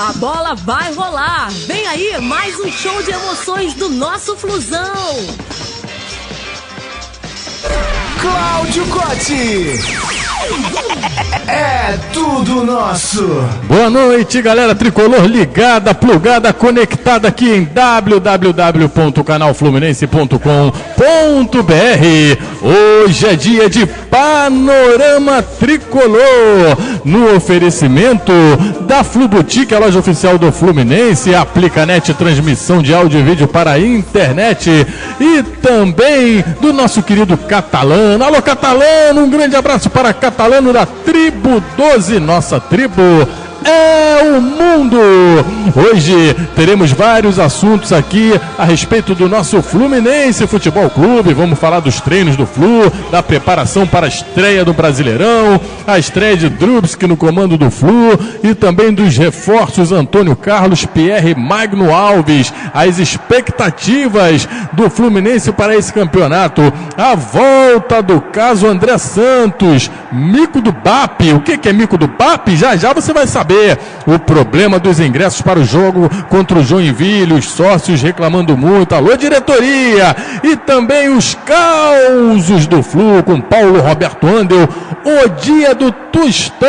A bola vai rolar. Vem aí mais um show de emoções do nosso Flusão. Cláudio Cotti. É tudo nosso. Boa noite, galera tricolor ligada, plugada, conectada aqui em www.canalfluminense.com.br. Hoje é dia de Panorama Tricolor, no oferecimento da Flu Boutique, a loja oficial do Fluminense, Aplicanet, transmissão de áudio e vídeo para a internet, e também do nosso querido Catalano. Alô, Catalano, um grande abraço para Catalano da Tribo 12, nossa tribo é o mundo. Hoje teremos vários assuntos aqui a respeito do nosso Fluminense Futebol Clube. Vamos falar dos treinos do Flu, da preparação para a estreia do Brasileirão, a estreia de Drubski no comando do Flu e também dos reforços Antônio Carlos, Pierre e Magno Alves, as expectativas do Fluminense para esse campeonato, a volta do caso André Santos, mico do BAP. O que é mico do BAP? Já já você vai saber. O problema dos ingressos para o jogo contra o Joinville, os sócios reclamando muito, alô diretoria, e também os causos do Flu com Paulo Roberto Andel, o dia do Tostão.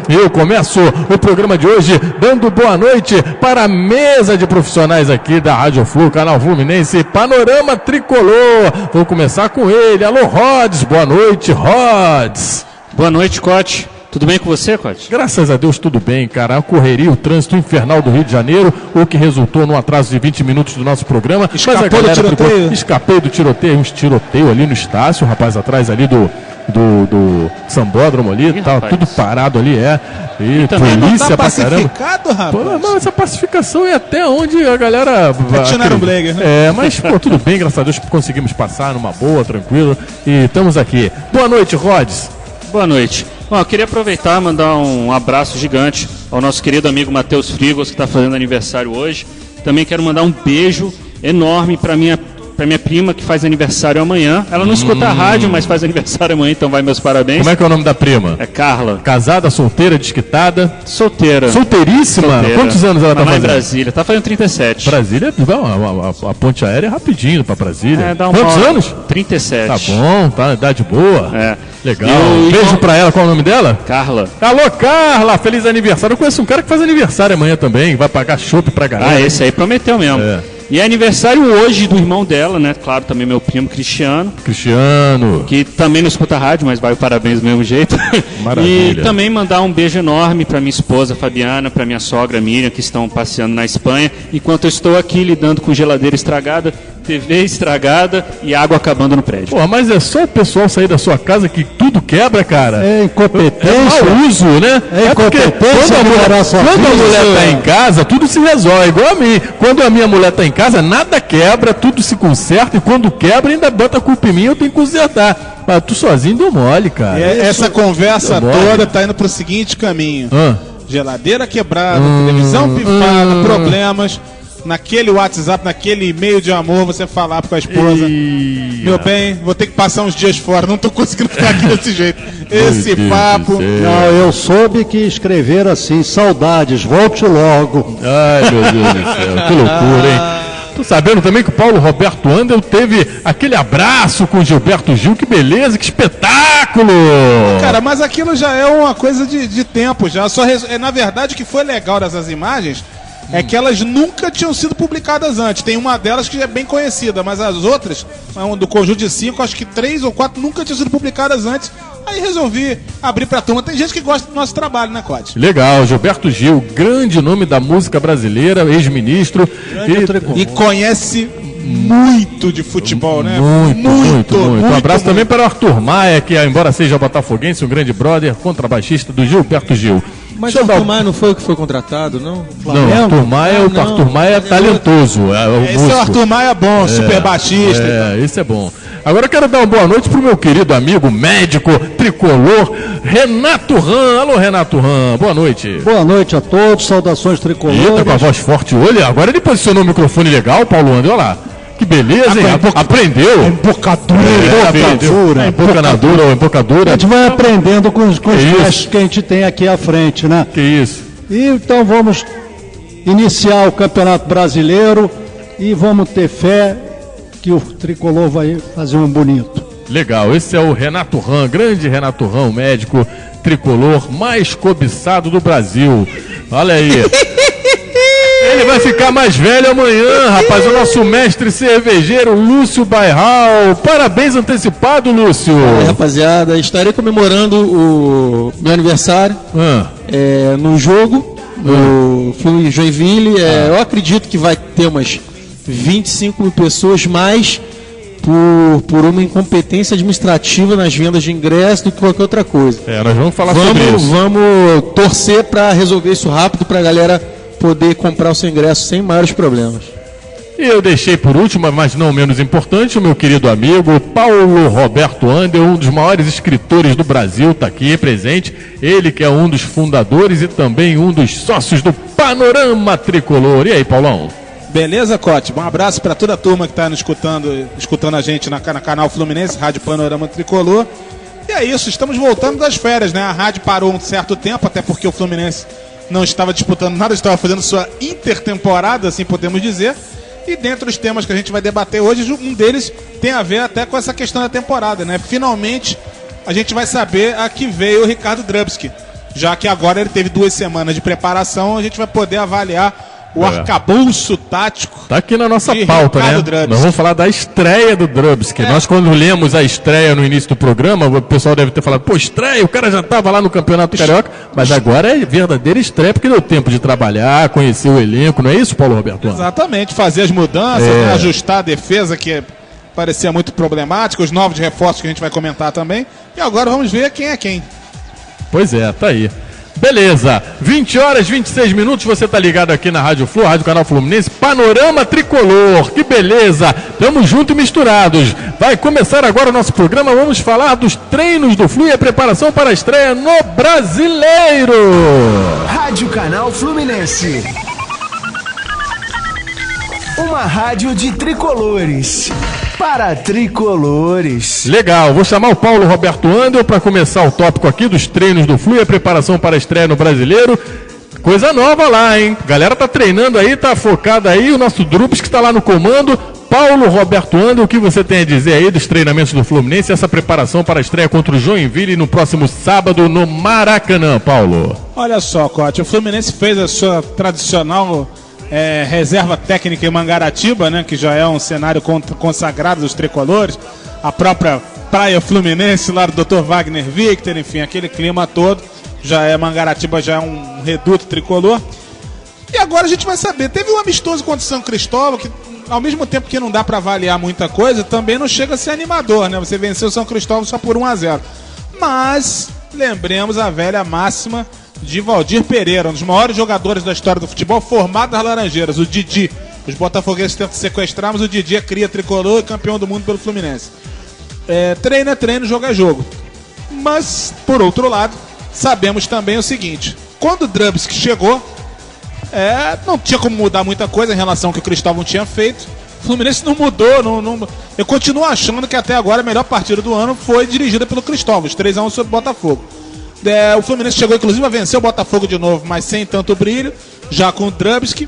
Eu começo o programa de hoje dando boa noite para a mesa de profissionais aqui da Rádio Flu, Canal Fluminense, Panorama Tricolor. Vou começar com ele, alô Rods, boa noite Rods. Boa noite, Cote. Tudo bem com você, Cote? Graças a Deus, tudo bem, cara. A correria, o trânsito infernal do Rio de Janeiro, o que resultou num atraso de 20 minutos do nosso programa. Escapou do tiroteio? Escapei do tiroteio, uns tiroteio ali no Estácio, o rapaz atrás ali do Sambódromo ali, tá tudo parado ali, e polícia pra caramba. Rapaz? Pô, não, essa pacificação é até onde a galera... Tiraram o Bleger, né? Mas, pô, tudo bem, graças a Deus, conseguimos passar numa boa, tranquilo, e estamos aqui. Boa noite, Rods. Boa noite. Bom, eu queria aproveitar e mandar um abraço gigante ao nosso querido amigo Matheus Frigos, que está fazendo aniversário hoje. Também quero mandar um beijo enorme para minha prima, que faz aniversário amanhã. Ela não escuta a rádio, mas faz aniversário amanhã, então vai meus parabéns. Como é que é o nome da prima? É Carla. Casada, solteira, desquitada? Solteira. Solteiríssima? Solteira. Quantos anos ela tá lá fazendo? Em Brasília, tá fazendo 37. Brasília, a ponte aérea é rapidinho pra Brasília. Dá Quantos anos? 37. Tá bom, tá, idade boa. Legal. Beijo pra ela, qual é o nome dela? Carla. Alô, Carla, feliz aniversário. Eu conheço um cara que faz aniversário amanhã também, vai pagar chopp pra galera. Esse aí prometeu mesmo. E é aniversário hoje do irmão dela, né? Claro, também meu primo Cristiano. Que também não escuta rádio, mas vai o parabéns do mesmo jeito. Maravilha. E também mandar um beijo enorme para minha esposa Fabiana, para minha sogra Miriam, que estão passeando na Espanha, enquanto eu estou aqui lidando com geladeira estragada, TV estragada e água acabando no prédio. Pô, mas é só o pessoal sair da sua casa que tudo quebra, cara. É incompetência. É mau uso, né? É incompetência. Quando a mulher tá em casa, tudo se resolve. Igual a mim. Quando a minha mulher tá em casa, nada quebra, tudo se conserta. E quando quebra, ainda bota a culpa em mim, eu tenho que consertar. Mas tu sozinho deu mole, cara. Essa conversa toda tá indo pro seguinte caminho. Geladeira quebrada, televisão pifada, problemas. Naquele WhatsApp, naquele e-mail de amor, você falar com a esposa: meu bem, vou ter que passar uns dias fora, não tô conseguindo ficar aqui desse jeito. Esse papo. Não, eu soube que escreveram assim: saudades, volte logo. Ai, meu Deus do céu, que loucura, hein? Tô sabendo também que o Paulo Roberto Andel teve aquele abraço com o Gilberto Gil, que beleza, que espetáculo! Cara, mas aquilo já é uma coisa de tempo já. Na verdade, o que foi legal dessas imagens é que elas nunca tinham sido publicadas antes. Tem uma delas que é bem conhecida, mas as outras, do conjunto de 5, acho que 3 ou 4 nunca tinham sido publicadas antes. Aí resolvi abrir pra turma. Tem gente que gosta do nosso trabalho, né, Cote? Legal, Gilberto Gil, grande nome da música brasileira, ex-ministro. E conhece muito de futebol, né? Muito. Um abraço também para o Arthur Maia, que embora seja botafoguense, um grande brother, contrabaixista do Gilberto Gil. Mas o Arthur Maia não foi o que foi contratado, não? Não, o Arthur Maia é talentoso. Esse é o Arthur Maia bom, super baixista. Esse é bom. Agora eu quero dar uma boa noite pro meu querido amigo, médico, tricolor, Renato Ram. Alô, Renato Ram, boa noite. Boa noite a todos, saudações tricolores. Eita, com a voz forte. Olha, agora ele posicionou o microfone legal, Paulo André, olha lá. Que beleza, hein? Aprendeu. Embocadura. A gente vai aprendendo com os gestos que a gente tem aqui à frente, né? Que isso. E então vamos iniciar o Campeonato Brasileiro e vamos ter fé que o Tricolor vai fazer um bonito. Legal, esse é o Renato Ram, grande Renato Ram, o médico tricolor mais cobiçado do Brasil. Olha aí. Ele vai ficar mais velho amanhã, rapaz. O nosso mestre cervejeiro, Lúcio Bairral. Parabéns antecipado, Lúcio. Rapaziada, estarei comemorando o meu aniversário no jogo, no Fluminense Joinville. Eu acredito que vai ter umas 25 mil pessoas mais por uma incompetência administrativa nas vendas de ingresso do que qualquer outra coisa. Nós vamos falar sobre isso. Vamos torcer para resolver isso rápido para a galera poder comprar o seu ingresso sem maiores problemas. E eu deixei por último, mas não menos importante, o meu querido amigo Paulo Roberto Ander, um dos maiores escritores do Brasil, está aqui presente. Ele que é um dos fundadores e também um dos sócios do Panorama Tricolor. E aí, Paulão? Beleza, Cote? Um abraço para toda a turma que está escutando a gente na canal Fluminense, Rádio Panorama Tricolor. E é isso, estamos voltando das férias, né? A rádio parou um certo tempo, até porque o Fluminense não estava disputando nada, estava fazendo sua intertemporada, assim podemos dizer. E dentre os temas que a gente vai debater hoje, um deles tem a ver até com essa questão da temporada, né? Finalmente, a gente vai saber a que veio o Ricardo Drubski. Já que agora ele teve 2 semanas de preparação, a gente vai poder avaliar o arcabouço tático. Tá aqui na nossa pauta, né? Nós vamos falar da estreia do Drubski. Nós, quando lemos a estreia no início do programa, o pessoal deve ter falado, pô, estreia, o cara já estava lá no Campeonato Carioca, mas agora é verdadeira estreia, porque deu tempo de trabalhar, conhecer o elenco, não é isso, Paulo Roberto? Exatamente, fazer as mudanças, né? Ajustar a defesa, que parecia muito problemática, os novos reforços que a gente vai comentar também. E agora vamos ver quem é quem. Pois é, tá aí. Beleza, 20 horas 26 minutos, você tá ligado aqui na Rádio Flu, Rádio Canal Fluminense, Panorama Tricolor, que beleza, tamo junto e misturados. Vai começar agora o nosso programa, vamos falar dos treinos do Flu e a preparação para a estreia no Brasileiro. Rádio Canal Fluminense, uma rádio de tricolores. Para tricolores. Legal, vou chamar o Paulo Roberto Ander para começar o tópico aqui dos treinos do Flu e a preparação para a estreia no Brasileiro. Coisa nova lá, hein? Galera tá treinando aí, tá focada aí, o nosso Drups que está lá no comando. Paulo Roberto Ander, o que você tem a dizer aí dos treinamentos do Fluminense e essa preparação para a estreia contra o Joinville no próximo sábado no Maracanã, Paulo? Olha só, Cote, o Fluminense fez a sua tradicional reserva técnica em Mangaratiba, né, que já é um cenário consagrado dos tricolores, a própria Praia Fluminense lá do Dr. Wagner Victor, enfim, aquele clima todo, Mangaratiba já é um reduto tricolor. E agora a gente vai saber, teve um amistoso contra o São Cristóvão, que ao mesmo tempo que não dá para avaliar muita coisa, também não chega a ser animador, né, você venceu o São Cristóvão só por 1-0, mas lembremos a velha máxima de Valdir Pereira, um dos maiores jogadores da história do futebol, formado nas Laranjeiras, o Didi. Os botafoguenses tentam sequestrar, mas o Didi é cria tricolor e campeão do mundo pelo Fluminense. Treino é treino, jogo é jogo. Mas, por outro lado, sabemos também o seguinte, quando o Drubski chegou, não tinha como mudar muita coisa em relação ao que o Cristóvão tinha feito. O Fluminense não mudou, eu continuo achando que até agora a melhor partida do ano foi dirigida pelo Cristóvão, os 3-1 sobre o Botafogo. O Fluminense chegou inclusive a vencer o Botafogo de novo, mas sem tanto brilho, já com o Drubski,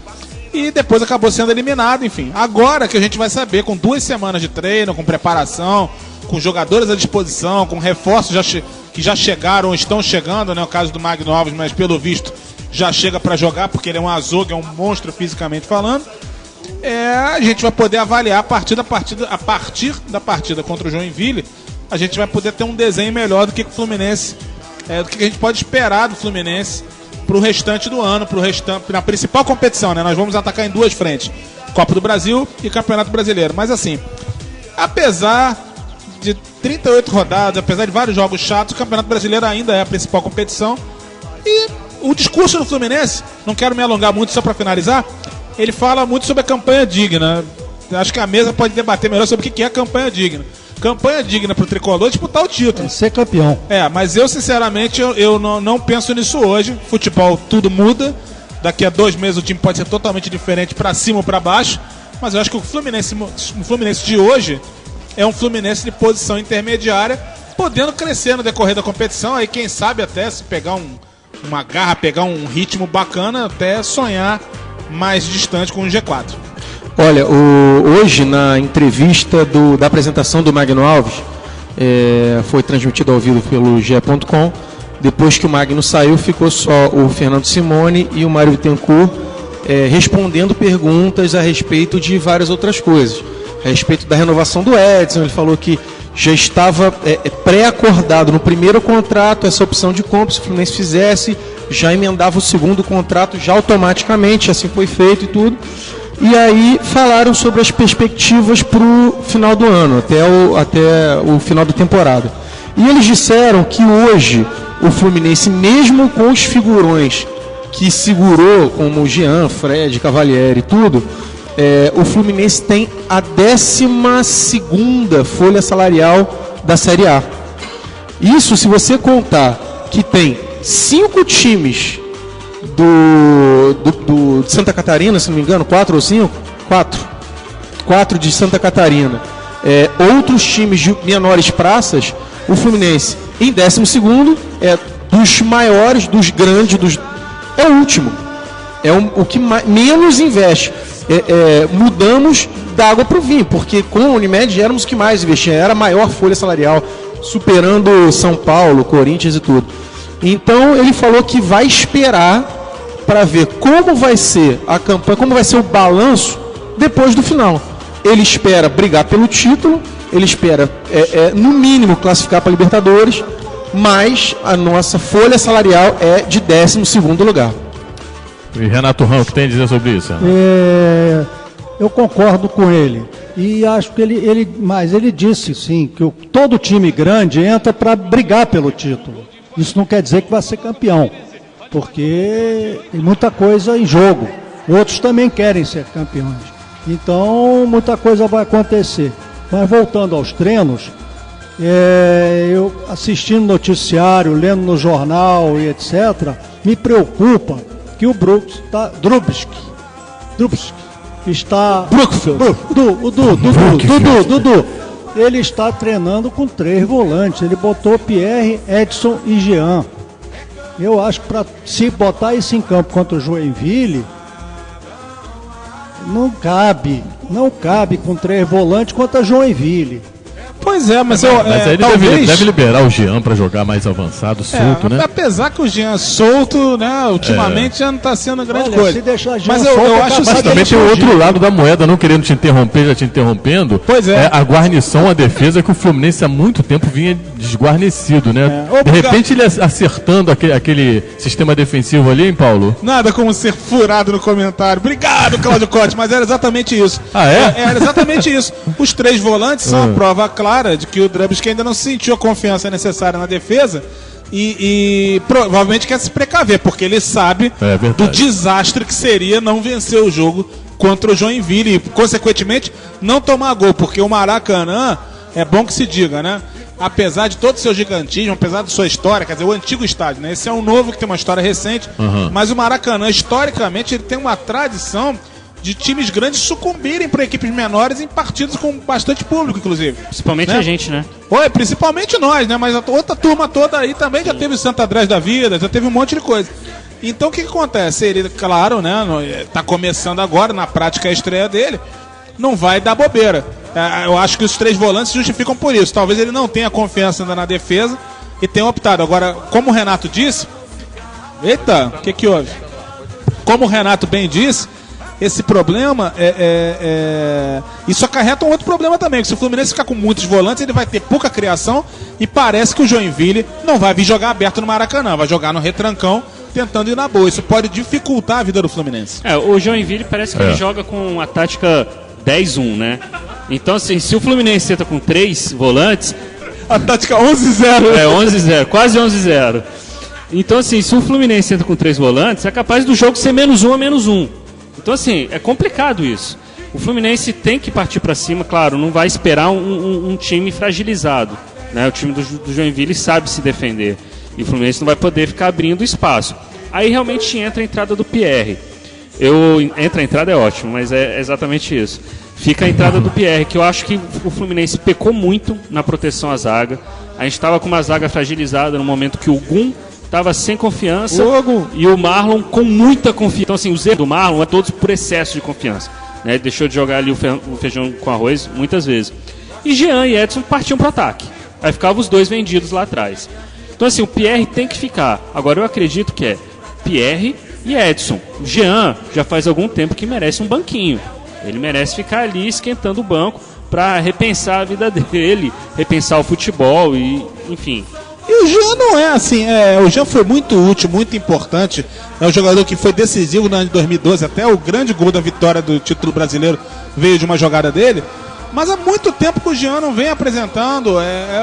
e depois acabou sendo eliminado, enfim. Agora que a gente vai saber, com 2 semanas de treino, com preparação, com jogadores à disposição, com reforços que já chegaram ou estão chegando, né? O caso do Magno Alves, mas pelo visto já chega para jogar, porque ele é um azougue, é um monstro fisicamente falando. A gente vai poder avaliar a partir da partida contra o Joinville, a gente vai poder ter um desenho melhor do que o Fluminense, do que a gente pode esperar do Fluminense para o restante do ano, na principal competição, né? Nós vamos atacar em 2 frentes, Copa do Brasil e Campeonato Brasileiro. Mas assim, apesar de 38 rodadas, apesar de vários jogos chatos, o Campeonato Brasileiro ainda é a principal competição. E o discurso do Fluminense, não quero me alongar muito, só para finalizar, ele fala muito sobre a campanha digna. Acho que a mesa pode debater melhor sobre o que é a campanha digna. Campanha digna pro tricolor disputar o título. Ser campeão. Mas eu sinceramente eu não penso nisso hoje. Futebol tudo muda. Daqui a 2 meses o time pode ser totalmente diferente para cima ou para baixo. Mas eu acho que o Fluminense de hoje é um Fluminense de posição intermediária, podendo crescer no decorrer da competição. Aí quem sabe até se pegar uma garra, pegar um ritmo bacana, até sonhar mais distante com o G4. Olha, hoje na entrevista da apresentação do Magno Alves, foi transmitido ao vivo pelo ge.com. Depois que o Magno saiu, ficou só o Fernando Simone e o Mário Bittencourt respondendo perguntas a respeito de várias outras coisas. A respeito da renovação do Edson, ele falou que já estava pré-acordado no primeiro contrato essa opção de compra, se o Fluminense fizesse, já emendava o segundo contrato já automaticamente, assim foi feito e tudo. E aí falaram sobre as perspectivas para o final do ano, até o final da temporada. E eles disseram que hoje o Fluminense, mesmo com os figurões que segurou, como o Jean, Fred, Cavalieri e tudo, o Fluminense tem a 12ª folha salarial da Série A. Isso se você contar que tem 5 times de Santa Catarina, se não me engano, 4 ou 5? 4 de Santa Catarina. Outros times de menores praças, o Fluminense em 12º, dos maiores, dos grandes, é o último. É o que menos investe. Mudamos da água para o vinho, porque com a Unimed éramos os que mais investiam, era a maior folha salarial, superando São Paulo, Corinthians e tudo. Então ele falou que vai esperar para ver como vai ser a campanha, como vai ser o balanço depois do final. Ele espera brigar pelo título, ele espera no mínimo classificar para a Libertadores, mas a nossa folha salarial é de 12º lugar. E Renato Ramos, o que tem a dizer sobre isso? Eu concordo com ele. E acho que ele disse sim, que todo time grande entra para brigar pelo título. Isso não quer dizer que vai ser campeão, porque tem muita coisa em jogo. Outros também querem ser campeões. Então, muita coisa vai acontecer. Mas voltando aos treinos, eu assistindo noticiário, lendo no jornal e etc., me preocupa que o Drubsky está... Dudu, ele está treinando com 3 volantes. Ele botou Pierre, Edson e Jean. Eu acho que se botar isso em campo contra o Joinville, não cabe com 3 volantes contra Joinville. Pois mas ele talvez... deve liberar o Jean para jogar mais avançado, solto, né? Apesar que o Jean solto, né, ultimamente já não está sendo grande coisa. Se deixar Jean mas solto, eu acho mas também tem o outro lado da moeda, não querendo te interromper, já te interrompendo. Pois é. A guarnição, a defesa, que o Fluminense há muito tempo vinha desguarnecido, né? De repente ele acertando aquele sistema defensivo ali, hein, Paulo? Nada como ser furado no comentário. Obrigado, Cláudio Cotes, mas era exatamente isso. Ah, é? Era exatamente isso. Os 3 volantes são a prova clara de que o Drubsky ainda não sentiu a confiança necessária na defesa e provavelmente quer se precaver, porque ele sabe do desastre que seria não vencer o jogo contra o Joinville e, consequentemente, não tomar gol, porque o Maracanã, é bom que se diga, né? Apesar de todo o seu gigantismo, apesar da sua história, quer dizer, o antigo estádio, né? Esse é um novo que tem uma história recente, mas o Maracanã, historicamente, ele tem uma tradição de times grandes sucumbirem para equipes menores em partidos com bastante público, inclusive. Principalmente né? A gente, né? Principalmente nós, né? Mas a outra turma toda aí também já teve o Santo Andrés da vida, já teve um monte de coisa. Então o que acontece? Ele, claro, né? Tá começando agora, na prática a estreia dele, não vai dar bobeira. Eu acho que os 3 volantes justificam por isso. Talvez ele não tenha confiança ainda na defesa e tenha optado. Agora, como o Renato disse... Eita, o que houve? Como o Renato bem disse... Esse problema isso acarreta um outro problema também, que se o Fluminense ficar com muitos volantes, ele vai ter pouca criação e parece que o Joinville não vai vir jogar aberto no Maracanã, vai jogar no retrancão, tentando ir na boa. Isso pode dificultar a vida do Fluminense. O Joinville parece que ele joga com a tática 10-1, né? Então, assim, se o Fluminense entra com 3 volantes... A tática 11-0. 11-0, quase 11-0. Então, assim, se o Fluminense entra com 3 volantes, é capaz do jogo ser -1 a -1. Então, assim, é complicado isso. O Fluminense tem que partir para cima, claro, não vai esperar um time fragilizado, né? O time do Joinville sabe se defender e o Fluminense não vai poder ficar abrindo espaço. Aí realmente entra a entrada do Pierre. A entrada é ótimo, mas é exatamente isso. Fica a entrada do Pierre, que eu acho que o Fluminense pecou muito na proteção à zaga. A gente estava com uma zaga fragilizada no momento que o Gum estava sem confiança e o Marlon com muita confiança. Então, assim, os erros do Marlon é todos por excesso de confiança. Né? Ele deixou de jogar ali o feijão com arroz muitas vezes. E Jean e Edson partiam para o ataque. Aí ficavam os dois vendidos lá atrás. Então, assim, o Pierre tem que ficar. Agora, eu acredito que é Pierre e Edson. O Jean já faz algum tempo que merece um banquinho. Ele merece ficar ali esquentando o banco para repensar a vida dele, repensar o futebol e, enfim. E o Jean não é assim, o Jean foi muito útil, muito importante. É um jogador que foi decisivo no ano de 2012, até o grande gol da vitória do título brasileiro veio de uma jogada dele. Mas há muito tempo que o Jean não vem apresentando.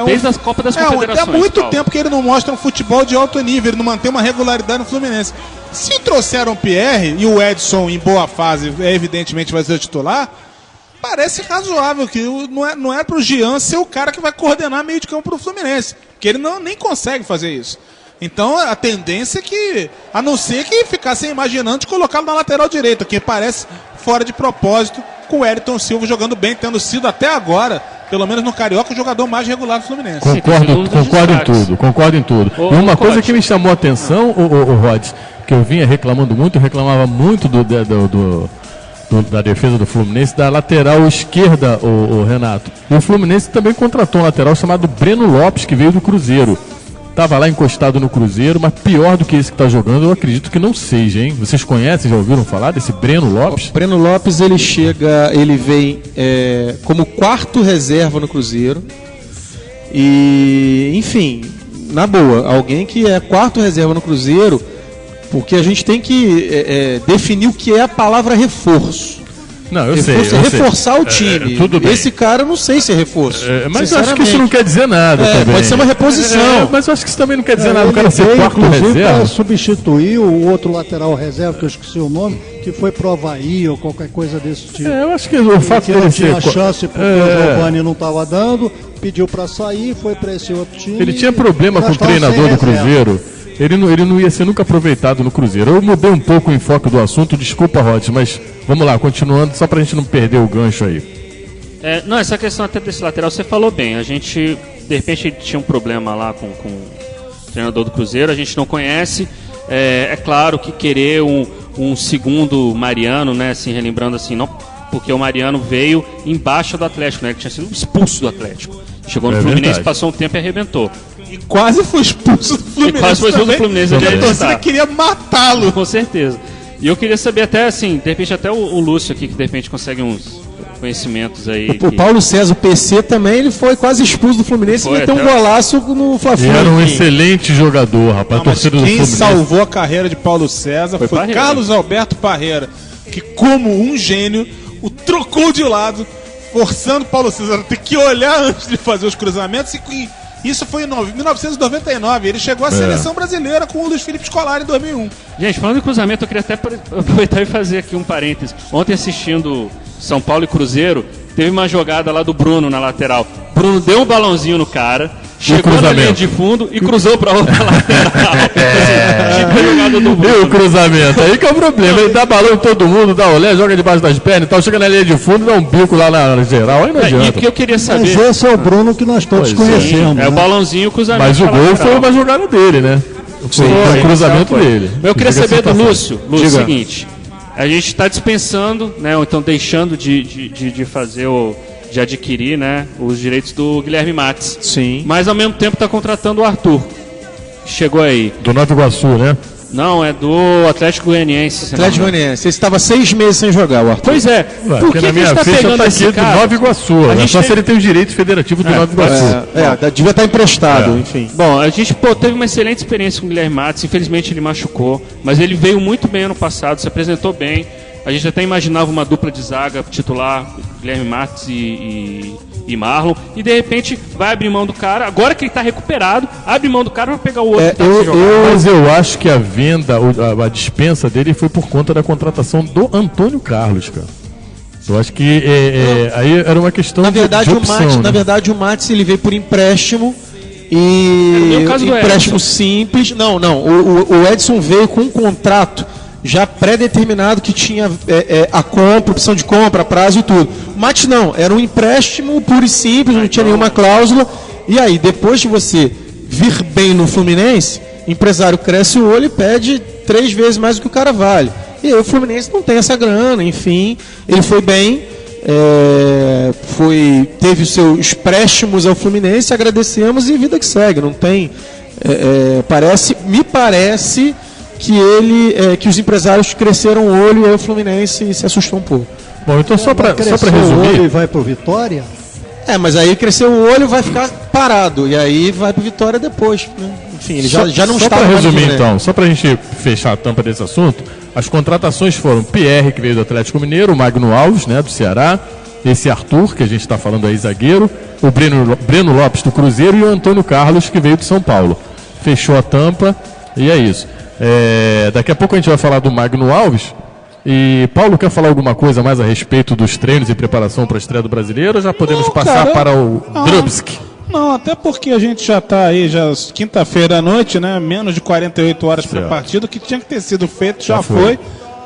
Desde as Copas das Confederações. Há muito Paulo. tempo que ele não mostra um futebol de alto nível, ele não mantém uma regularidade no Fluminense. Se trouxeram o Pierre e o Edson em boa fase, evidentemente vai ser o titular, parece razoável que não é pro Jean ser o cara que vai coordenar meio de campo pro Fluminense, porque ele nem consegue fazer isso. Então a tendência é que, a não ser que ficassem imaginando de colocá-lo na lateral direita, que parece fora de propósito, com o Ayrton Silva jogando bem, tendo sido até agora, pelo menos no Carioca, o jogador mais regular do Fluminense. Concordo em tudo. E uma coisa que me chamou a atenção, o Rods, que eu reclamava muito da defesa do Fluminense, da lateral esquerda, o Renato. E o Fluminense também contratou um lateral chamado Breno Lopes, que veio do Cruzeiro. Estava lá encostado no Cruzeiro, mas pior do que esse que está jogando, eu acredito que não seja, hein? Vocês conhecem, já ouviram falar desse Breno Lopes? O Breno Lopes, ele vem como quarto reserva no Cruzeiro. E, enfim, na boa, alguém que é quarto reserva no Cruzeiro, porque a gente tem que definir o que é a palavra reforço. Não, eu reforçar o time. Tudo bem. Esse cara eu não sei se é reforço. Mas eu acho que isso não quer dizer nada também. Pode ser uma reposição. Mas eu acho que isso também não quer dizer nada. O cara ser quarto reserva. Para substituir o outro lateral reserva, que eu esqueci o nome, que foi pro Avaí ou qualquer coisa desse tipo. Eu acho que o fato dele tinha chance porque o Giovanni não estava dando, pediu para sair, foi para esse outro time. Ele tinha problema com o treinador do Cruzeiro. Ele não ia ser nunca aproveitado no Cruzeiro. Eu mudei um pouco o enfoque do assunto, desculpa, Rods, mas vamos lá, continuando, só pra gente não perder o gancho aí. Não, essa questão até desse lateral, você falou bem. A gente, de repente, tinha um problema lá com o treinador do Cruzeiro, a gente não conhece. É claro que querer um segundo Mariano, né, assim, relembrando assim, não, porque o Mariano veio embaixo do Atlético, né, que tinha sido expulso do Atlético. Chegou no Fluminense, verdade. Passou um tempo e arrebentou. E quase foi expulso do Fluminense. E quase foi expulso do Fluminense. A torcida queria matá-lo. Com certeza. E eu queria saber até, assim, de repente até o Lúcio aqui, que de repente consegue uns conhecimentos aí. O Paulo César, o PC também, ele foi quase expulso do Fluminense e meteu um golaço no Fla-Flu. Ele era um excelente jogador, rapaz. Quem salvou a carreira de Paulo César foi Carlos Alberto Parreira, que como um gênio, o trocou de lado, forçando Paulo César a ter que olhar antes de fazer os cruzamentos. E isso foi em 1999. Ele chegou à seleção brasileira com o Luiz Felipe Scolari em 2001. Gente, falando em cruzamento, eu queria até aproveitar e fazer aqui um parênteses. Ontem, assistindo São Paulo e Cruzeiro, teve uma jogada lá do Bruno na lateral. Bruno deu um balãozinho no cara, chegou na linha de fundo e cruzou pra outra lateral. Jogada do Bruno. E o cruzamento? Aí que é o problema. Ele dá balão em todo mundo, dá olé, joga debaixo das pernas e tal, chega na linha de fundo, dá um bico lá na geral, aí não adianta. E o que eu queria saber... Mas esse é o Bruno que nós todos conhecemos. É o balãozinho e o cruzamento. Mas o gol foi uma jogada dele, né? Foi o cruzamento dele. Eu queria saber do Lúcio. Lúcio, é o seguinte, a gente está dispensando, né, ou então deixando de fazer de adquirir, né, os direitos do Guilherme Matos. Sim. Mas ao mesmo tempo está contratando o Arthur. Chegou aí. Do Nova Iguaçu, né? Não, é do Atlético Goianiense. Atlético Goianiense. Ele estava 6 meses sem jogar, o Arthur. Pois é. Por que na minha ficha tá aqui do Nova Iguaçu? Só se ele tem os direitos federativos do Nova Iguaçu. Devia estar emprestado, enfim. Bom, a gente teve uma excelente experiência com o Guilherme Matos. Infelizmente ele machucou, mas ele veio muito bem ano passado, se apresentou bem. A gente até imaginava uma dupla de zaga titular, Guilherme Matos e Marlon, e de repente vai abrir mão do cara, agora que ele está recuperado, abre mão do cara para pegar o outro que tá se jogando. Mas eu acho que a venda, a dispensa dele foi por conta da contratação do Antônio Carlos, cara. Eu acho que aí era uma questão de opção, na verdade o Matos ele veio por empréstimo e empréstimo simples. Não, o Edson veio com um contrato já pré-determinado que tinha a compra, opção de compra, prazo e tudo. O Matos não, era um empréstimo puro e simples, não tinha nenhuma cláusula. E aí, depois de você vir bem no Fluminense, empresário cresce o olho e pede 3 vezes mais do que o cara vale. E aí o Fluminense não tem essa grana, enfim, ele foi bem, teve os seus préstimos ao Fluminense, agradecemos e vida que segue, não tem, me parece que os empresários cresceram o olho e aí o Fluminense se assustou um pouco. Bom, então só para resumir... o olho e vai pro Vitória? Mas aí cresceu o olho, vai ficar parado, e aí vai pro Vitória depois, né? Enfim, ele já não está... Só para resumir então, só para a gente fechar a tampa desse assunto, as contratações foram Pierre, que veio do Atlético Mineiro, o Magno Alves, né, do Ceará, esse Arthur, que a gente está falando aí, zagueiro, o Breno Lopes do Cruzeiro e o Antônio Carlos, que veio de São Paulo. Fechou a tampa e é isso. Daqui a pouco a gente vai falar do Magno Alves. E Paulo, quer falar alguma coisa mais a respeito dos treinos e preparação para a estreia do Brasileiro? Ou já podemos passar para o Drubski? Não, até porque a gente já está aí, já quinta-feira à noite, né? Menos de 48 horas para a partida. O que tinha que ter sido feito já foi.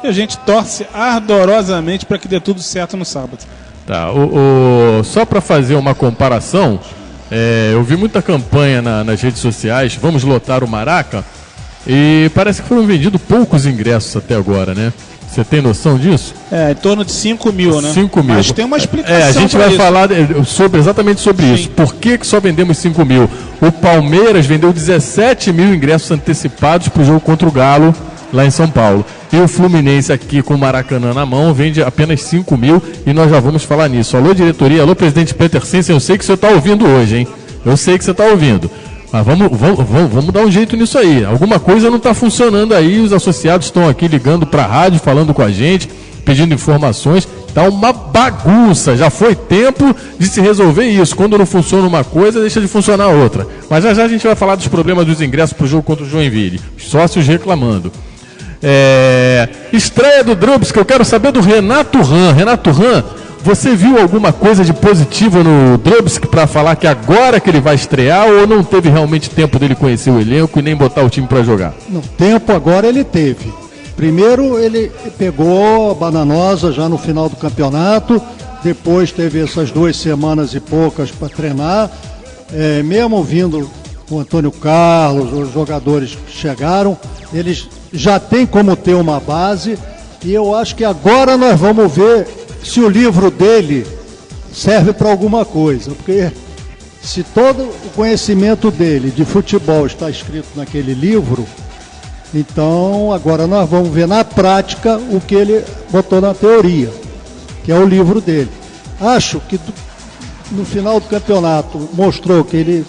E a gente torce ardorosamente para que dê tudo certo no sábado. Tá, só para fazer uma comparação, eu vi muita campanha nas redes sociais, vamos lotar o Maraca, e parece que foram vendidos poucos ingressos até agora, né? Você tem noção disso? Em torno de 5 mil, né? 5 mil. Mas tem uma explicação. A gente vai falar exatamente sobre isso. Por que só vendemos 5 mil? O Palmeiras vendeu 17 mil ingressos antecipados para o jogo contra o Galo, lá em São Paulo. E o Fluminense aqui com o Maracanã na mão vende apenas 5 mil e nós já vamos falar nisso. Alô, diretoria, alô, presidente Peter Sensen, eu sei que você está ouvindo hoje, hein? Eu sei que você está ouvindo. Mas vamos dar um jeito nisso aí. Alguma coisa não está funcionando aí, os associados estão aqui ligando para a rádio, falando com a gente, pedindo informações. Está uma bagunça, já foi tempo de se resolver isso. Quando não funciona uma coisa, deixa de funcionar outra. Mas já a gente vai falar dos problemas dos ingressos para o jogo contra o Joinville. Os sócios reclamando. Estreia do Drubski, eu quero saber do Renato Ram. Renato Ram, você viu alguma coisa de positivo no Drubski para falar que agora que ele vai estrear, ou não teve realmente tempo dele conhecer o elenco e nem botar o time para jogar? No tempo agora ele teve. Primeiro ele pegou a Bananosa já no final do campeonato, depois teve essas 2 semanas e poucas para treinar, mesmo vindo o Antônio Carlos, os jogadores que chegaram, eles já têm como ter uma base, e eu acho que agora nós vamos ver se o livro dele serve para alguma coisa, porque se todo o conhecimento dele de futebol está escrito naquele livro, então agora nós vamos ver na prática o que ele botou na teoria, que é o livro dele. Acho que no final do campeonato mostrou que ele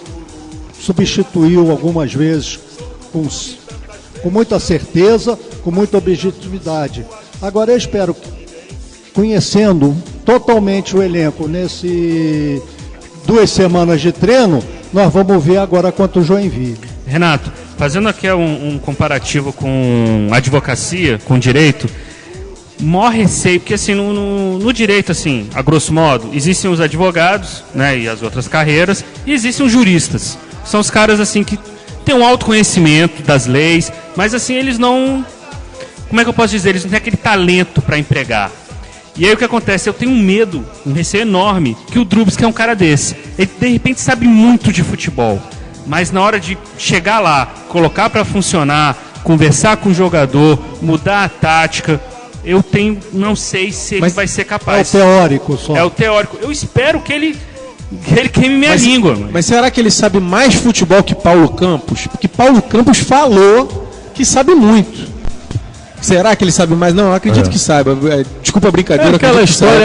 substituiu algumas vezes com muita certeza, com muita objetividade. Agora eu espero que, conhecendo totalmente o elenco nesse 2 semanas de treino, nós vamos ver agora quanto o Joinville. Renato, fazendo aqui um comparativo com advocacia, com direito, maior receio, porque assim, no direito, assim, a grosso modo, existem os advogados, né, e as outras carreiras, e existem os juristas. São os caras assim que têm um autoconhecimento das leis, mas assim, eles não... Como é que eu posso dizer? Eles não têm aquele talento para empregar. E aí o que acontece? Eu tenho um medo, um receio enorme, que o Drubski é um cara desse. Ele de repente sabe muito de futebol, mas na hora de chegar lá, colocar para funcionar, conversar com o jogador, mudar a tática, não sei se ele vai ser capaz. É o teórico só. É o teórico. Eu espero que ele queime minha língua. Mas será que ele sabe mais futebol que Paulo Campos? Porque Paulo Campos falou que sabe muito. Será que ele sabe mais? Não, eu acredito que saiba. Desculpa a brincadeira.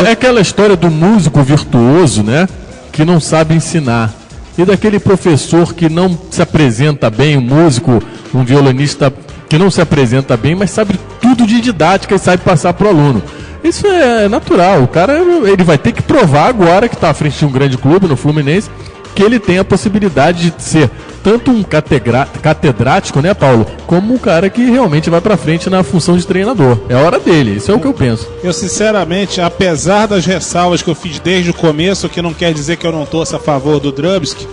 É aquela história do músico virtuoso, né? Que não sabe ensinar. E daquele professor que não se apresenta bem, um músico, um violinista que não se apresenta bem, mas sabe tudo de didática e sabe passar para o aluno. Isso é natural. O cara ele vai ter que provar agora que está à frente de um grande clube, no Fluminense, que ele tem a possibilidade de ser tanto um catedrático, né, Paulo, como um cara que realmente vai pra frente na função de treinador. É a hora dele, isso é o que eu penso. Eu, sinceramente, apesar das ressalvas que eu fiz desde o começo, que não quer dizer que eu não torço a favor do Drubski,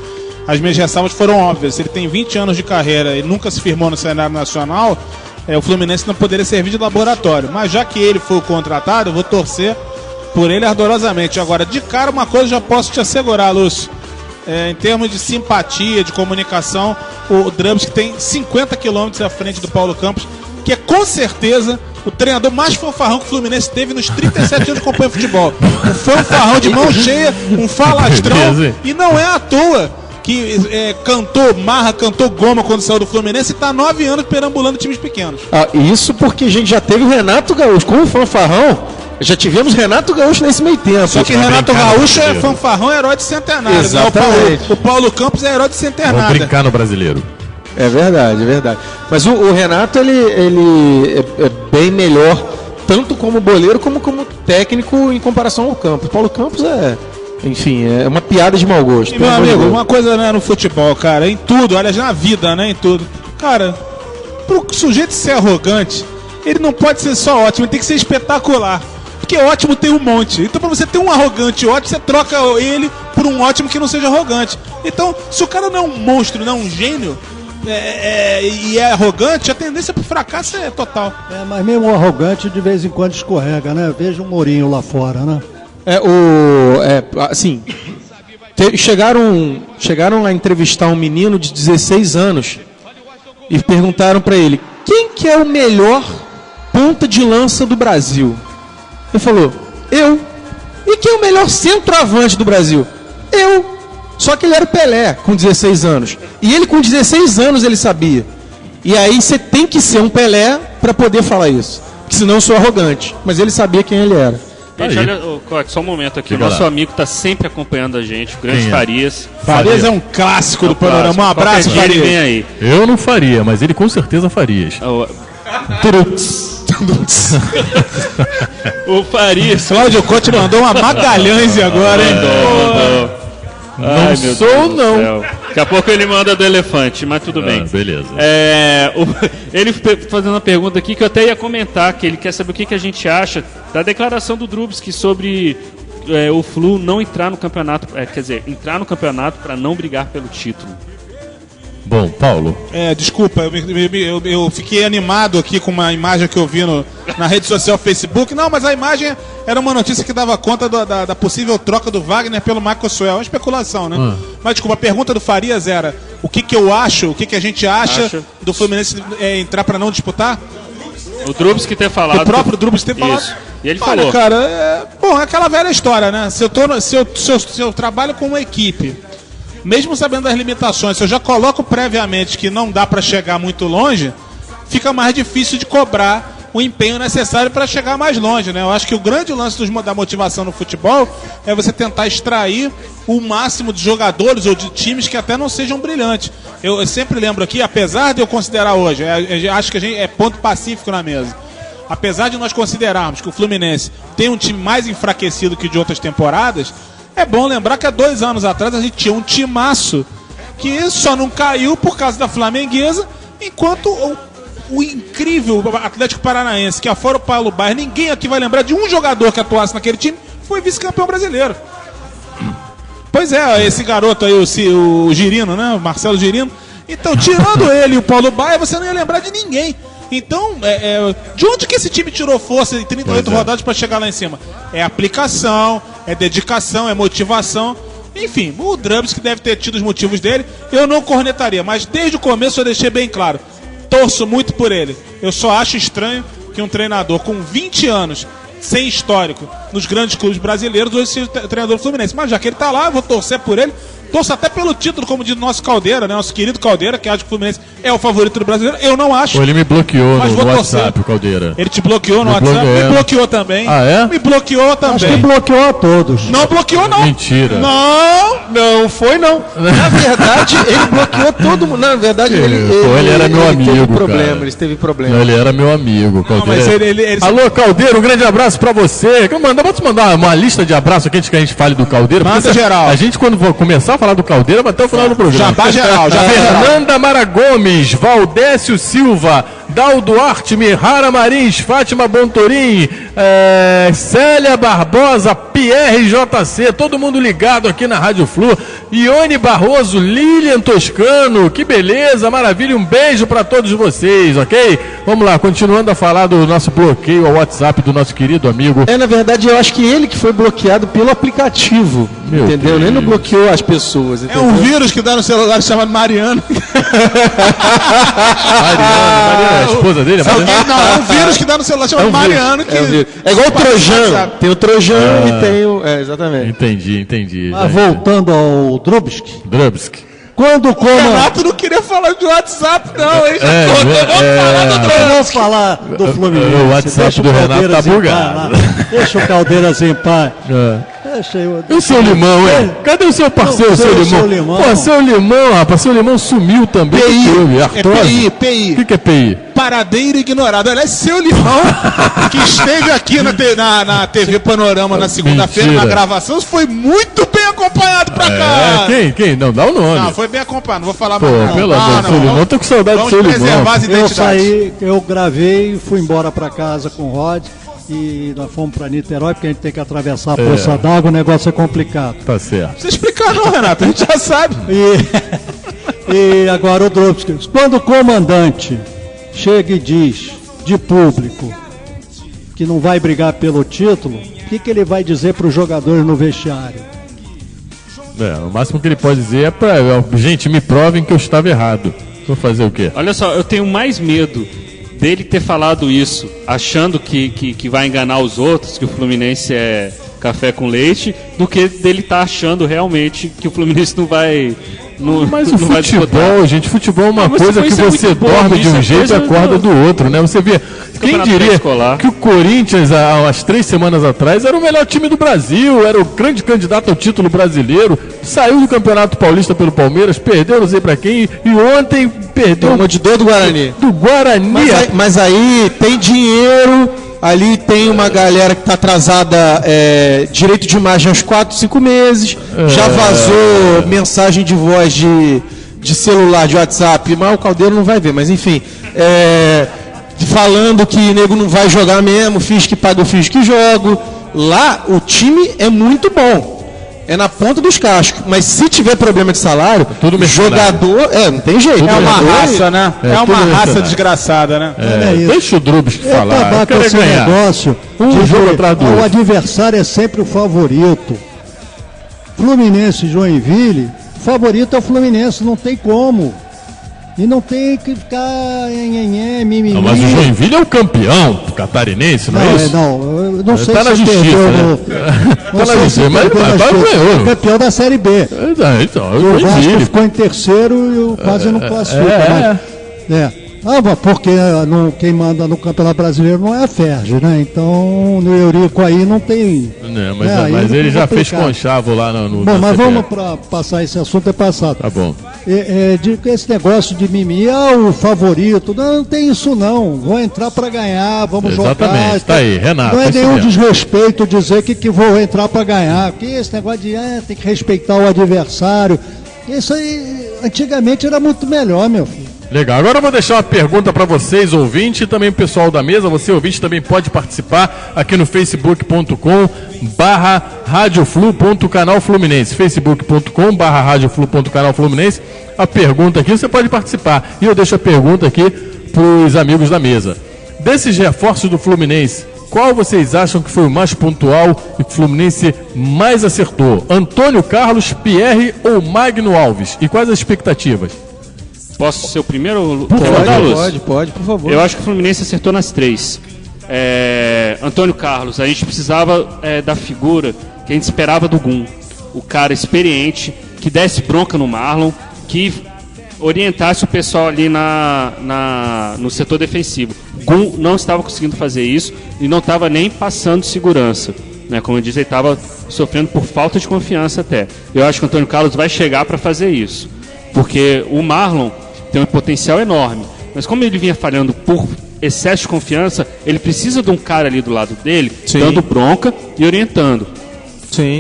as minhas ressalvas foram óbvias. Ele tem 20 anos de carreira e nunca se firmou no cenário nacional, o Fluminense não poderia servir de laboratório. Mas já que ele foi o contratado, eu vou torcer por ele ardorosamente. Agora, de cara, uma coisa já posso te assegurar, Lúcio. em termos de simpatia, de comunicação, o Drubski tem 50 quilômetros à frente do Paulo Campos, que é com certeza o treinador mais fanfarrão que o Fluminense teve nos 37 anos de acompanha futebol. Um fanfarrão de mão cheia, um falastrão, e não é à toa que cantou marra, cantou goma quando saiu do Fluminense e está 9 anos perambulando times pequenos. Isso porque a gente já teve o Renato Gaúcho como fanfarrão. Já tivemos Renato Gaúcho nesse meio tempo. Só que Renato Gaúcho é fanfarrão, é herói de centenário. Exatamente. Né? O Paulo Campos é herói de centenário. Vamos brincar no brasileiro. É verdade, é verdade. Mas o Renato, ele é bem melhor, tanto como boleiro como técnico em comparação ao Campos. Paulo Campos enfim, é uma piada de mau gosto. E, meu amigo, uma coisa, né, no futebol, cara, em tudo, aliás, na vida, né, em tudo. Cara, pro sujeito ser arrogante, ele não pode ser só ótimo, ele tem que ser espetacular. Porque ótimo tem um monte. Então, pra você ter um arrogante ótimo, você troca ele por um ótimo que não seja arrogante. Então, se o cara não é um monstro, não é um gênio, e é arrogante, a tendência pro fracasso é total. Mas mesmo o arrogante de vez em quando escorrega, né? Veja um Mourinho lá fora, né? Assim, chegaram a entrevistar um menino de 16 anos e perguntaram pra ele: quem que é o melhor ponta de lança do Brasil? Ele falou: eu. E quem é o melhor centroavante do Brasil? Eu. Só que ele era o Pelé, com 16 anos. E ele, com 16 anos, ele sabia. E aí você tem que ser um Pelé para poder falar isso. Porque senão eu sou arrogante. Mas ele sabia quem ele era. Gente, olha, Cote, só um momento aqui. O nosso amigo está sempre acompanhando a gente, o grande Farias. Farias é um clássico do panorama. Um abraço, Farias. Vem aí. Eu não faria, mas ele com certeza faria. O Farias. Cláudio Cote mandou uma Magalhães agora, hein? Não sou, não. Daqui a pouco ele manda do elefante, mas tudo bem. Beleza. Ele fazendo uma pergunta aqui que eu até ia comentar, que ele quer saber o que a gente acha da declaração do Drubski sobre o Flu não entrar no campeonato, entrar no campeonato para não brigar pelo título. Bom, Paulo. Desculpa, eu fiquei animado aqui com uma imagem que eu vi na rede social Facebook. Não, mas a imagem era uma notícia que dava conta da possível troca do Wagner pelo Marco Suel. É uma especulação, né? Mas desculpa, a pergunta do Farias era: o que eu acho, o que a gente acha do Fluminense entrar para não disputar? O Drubski ter falado. O próprio Drubski ter falado. Isso. E ele falou. Cara, é aquela velha história, né? Se eu trabalho com uma equipe, mesmo sabendo das limitações, se eu já coloco previamente que não dá para chegar muito longe, fica mais difícil de cobrar o empenho necessário para chegar mais longe, né? Eu acho que o grande lance da motivação no futebol é você tentar extrair o máximo de jogadores ou de times que até não sejam brilhantes. Eu sempre lembro aqui, apesar de eu considerar hoje, acho que a gente é ponto pacífico na mesa, apesar de nós considerarmos que o Fluminense tem um time mais enfraquecido que de outras temporadas, é bom lembrar que há 2 anos atrás a gente tinha um timaço que só não caiu por causa da Flamenguesa, enquanto o incrível Atlético Paranaense, que afora o Paulo Baier, ninguém aqui vai lembrar de um jogador que atuasse naquele time, foi vice-campeão brasileiro. Pois é, esse garoto aí, o Girino, né? O Marcelo Girino. Então, tirando ele e o Paulo Baier, você não ia lembrar de ninguém. Então, de onde que esse time tirou força em 38 rodadas para chegar lá em cima? É aplicação, é dedicação, é motivação. Enfim, o Drubski deve ter tido os motivos dele. Eu não cornetaria, mas desde o começo eu deixei bem claro. Torço muito por ele. Eu só acho estranho que um treinador com 20 anos, sem histórico, nos grandes clubes brasileiros, hoje seja treinador do Fluminense. Mas já que ele tá lá, eu vou torcer por ele. Torço até pelo título, como diz o nosso Caldeira, né? Nosso querido Caldeira, que acha que o Fluminense é o favorito do brasileiro. Eu não acho. Ele me bloqueou no torcer. WhatsApp, o Caldeira. Ele te bloqueou no WhatsApp? Me bloqueou também. Ah, é? Me bloqueou também. Acho que bloqueou a todos. Não bloqueou, não. Mentira. Não foi, não. Na verdade, ele bloqueou todo mundo. Na verdade, ele era meu amigo, Ele teve problema. Ele era meu amigo, Caldeira. Não, mas ele... Alô, Caldeira, um grande abraço pra você. Vamos mandar uma lista de abraços aqui antes que a gente fale do Caldeira. Manda geral. A gente, quando for começar a falar do Caldeira, vai até o final do programa. Jabá geral, Fernanda Mara Gomes, Valdécio Silva, Dal Duarte, Mihara Marins, Fátima Bontorim, Célia Barbosa, Pierre JC, todo mundo ligado aqui na Rádio Flu. Ione Barroso, Lilian Toscano, que beleza, maravilha, um beijo pra todos vocês, ok? Vamos lá, continuando a falar do nosso bloqueio ao WhatsApp do nosso querido amigo. Na verdade, eu acho que ele que foi bloqueado pelo aplicativo, entendeu? Ele não bloqueou as pessoas, entendeu? É um vírus que dá no celular chamado Mariano. Mariana, a esposa dele? Não, é um vírus que dá no celular chamado Mariano. É igual o Trojan, tem o Trojan e tem o... exatamente. Entendi. Mas voltando ao Drubsky, quando o O Renato não queria falar de WhatsApp, não, hein? Vamos falar do Fluminense. O WhatsApp do Renato tá bugado. Deixa o Caldeiras em paz. Deixa eu... E o seu Limão, hein? Cadê o seu parceiro, seu Limão? Pô, seu Limão, rapaz, seu Limão sumiu também. PI. O que é PI? Paradeiro ignorado. Aliás, seu Limão, que esteve aqui na TV Panorama na segunda-feira, na gravação, foi muito bem acompanhado pra cá. Quem? Não, dá o nome. Não, foi bem acompanhado, não vou falar Pô, mais. pelo amor do seu Limão, eu tô com saudade do seu Limão. Preservar as Eu identidades. eu gravei, fui embora pra casa com o Rod e nós fomos pra Niterói, porque a gente tem que atravessar a poça d'água, o negócio é complicado. Tá certo. Não precisa explicar não, Renato, a gente já sabe. E agora o Drubsky, quando o comandante chega e diz de público que não vai brigar pelo título, o que ele vai dizer para os jogadores no vestiário? O máximo que ele pode dizer é pra... Gente, me provem que eu estava errado. Vou fazer o quê? Olha só, eu tenho mais medo dele ter falado isso, achando que vai enganar os outros, que o Fluminense é café com leite, do que dele estar achando realmente que o Fluminense não vai... Mas não o vai futebol, disputar. gente, futebol é uma Mas coisa que isso é você muito bom, dorme de isso um é jeito e coisa acorda do outro, né? Você vê, quem Campeonato diria pré-escolar. que o Corinthians, há umas 3 semanas atrás, era o melhor time do Brasil, era o grande candidato ao título brasileiro, saiu do Campeonato Paulista pelo Palmeiras, perdeu não sei pra quem, e ontem perdeu Uma de dor do Guarani. do Guarani. Mas aí tem dinheiro, ali tem uma galera que tá atrasada, direito de imagem há uns 4, 5 meses, já vazou mensagem de voz de celular, de WhatsApp, mas o Caldeiro não vai ver, mas enfim, falando que nego não vai jogar mesmo, fiz que paga, fiz que jogo. Lá o time é muito bom, é na ponta dos cascos, mas se tiver problema de salário, Tudo jogador, não tem jeito. É uma raça, né? É É uma tudo raça mercenário. desgraçada, né? Olha isso. Deixa o Drubsky falar, eu Acabar com quero esse ganhar. negócio Um jogo que atrás do o outro. adversário é sempre o favorito. Fluminense e Joinville, o favorito é o Fluminense, não tem como. E não tem que ficar mimimi. Não, mas o Joinville é o campeão catarinense, não é isso? eu não sei Tá na se justiça, perdeu né? no... Tá na justiça, mas ganhou. Campeão da Série B. Então, O o Vasco Joinville. ficou em terceiro e quase não classifica. Mas porque quem manda no Campeonato Brasileiro não é a Ferge, né? Então no Eurico aí não tem. Mas ele já fez conchavo lá no Bom, na mas CBF. vamos para passar esse assunto, é passado. Tá bom. Esse negócio de mimimi, o favorito, não tem isso não. Vão entrar para ganhar, vamos Exatamente, jogar. tá aí, Renato, Não é é isso nenhum mesmo. desrespeito dizer que vou entrar para ganhar. Porque esse negócio de tem que respeitar o adversário. Isso aí, antigamente era muito melhor, meu filho. Legal, agora eu vou deixar uma pergunta para vocês, ouvintes, e também o pessoal da mesa. Você, ouvinte, também pode participar aqui no facebook.com/radioflu.canal Fluminense, facebook.com/radioflu.canal Fluminense. A pergunta aqui, você pode participar. E eu deixo a pergunta aqui para os amigos da mesa. Desses reforços do Fluminense, qual vocês acham que foi o mais pontual e que o Fluminense mais acertou? Antônio Carlos, Pierre ou Magno Alves? E quais as expectativas? Posso ser o primeiro? Pode, por favor. Eu acho que o Fluminense acertou nas 3. Antônio Carlos, a gente precisava da figura que a gente esperava do Gum. O cara experiente, que desse bronca no Marlon, que orientasse o pessoal ali no setor defensivo. O Gum não estava conseguindo fazer isso e não estava nem passando segurança. Né? Como eu disse, ele estava sofrendo por falta de confiança até. Eu acho que o Antônio Carlos vai chegar para fazer isso. Porque o Marlon tem um potencial enorme, mas como ele vinha falhando por excesso de confiança, ele precisa de um cara ali do lado dele, dando bronca e orientando.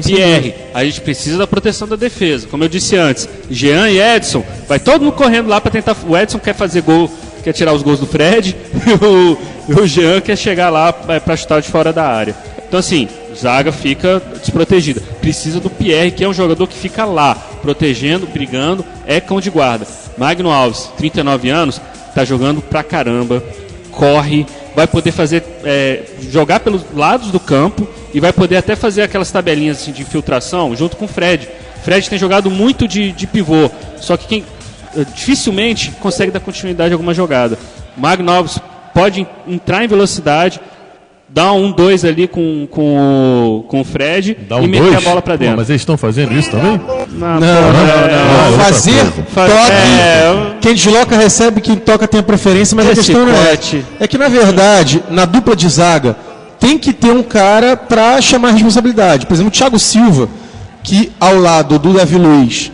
Pierre, a gente precisa da proteção da defesa. Como eu disse antes, Jean e Edson, vai todo mundo correndo lá para tentar. O Edson quer fazer gol, quer tirar os gols do Fred, e o Jean quer chegar lá para chutar de fora da área. Então assim, zaga fica desprotegida. Precisa do Pierre, que é um jogador que fica lá, protegendo, brigando, é cão de guarda. Magno Alves, 39 anos, tá jogando pra caramba, corre, vai poder fazer jogar pelos lados do campo e vai poder até fazer aquelas tabelinhas assim, de infiltração junto com o Fred. Fred tem jogado muito de pivô, só que quem dificilmente consegue dar continuidade a alguma jogada. Magno Alves pode entrar em velocidade, dar um 1-2 ali com o Fred e meter a bola pra dentro. Pô, mas eles estão fazendo isso também? Não. Fazer toque. Quem desloca recebe, quem toca tem a preferência, mas a questão não é. É que, na verdade, na dupla de zaga, tem que ter um cara pra chamar a responsabilidade. Por exemplo, o Thiago Silva, que ao lado do Davi Luiz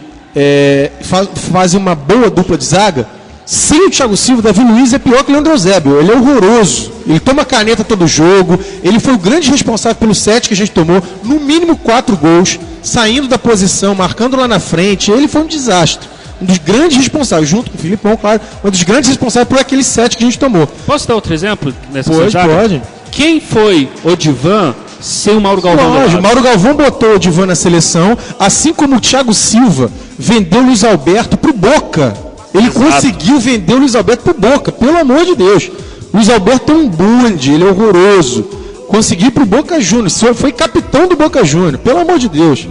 faz uma boa dupla de zaga. Sem o Thiago Silva, o Davi Luiz é pior que o Leandro Eusébio. Ele é horroroso. Ele toma caneta todo jogo. Ele foi o grande responsável pelo 7 que a gente tomou. No mínimo 4 gols. Saindo da posição, marcando lá na frente. Ele foi um desastre. Um dos grandes responsáveis, junto com o Filipão, claro. Um dos grandes responsáveis por aquele 7 que a gente tomou. Posso dar outro exemplo nessa Pode. Quem foi o Divan sem o Mauro Galvão? O Mauro Galvão botou o Divan na seleção. Assim como o Thiago Silva vendeu o Luiz Alberto pro Boca. Ele conseguiu vender o Luiz Alberto pro Boca, pelo amor de Deus. O Luiz Alberto é um bonde, ele é horroroso. Conseguiu pro Boca Juniors, foi capitão do Boca Juniors, pelo amor de Deus.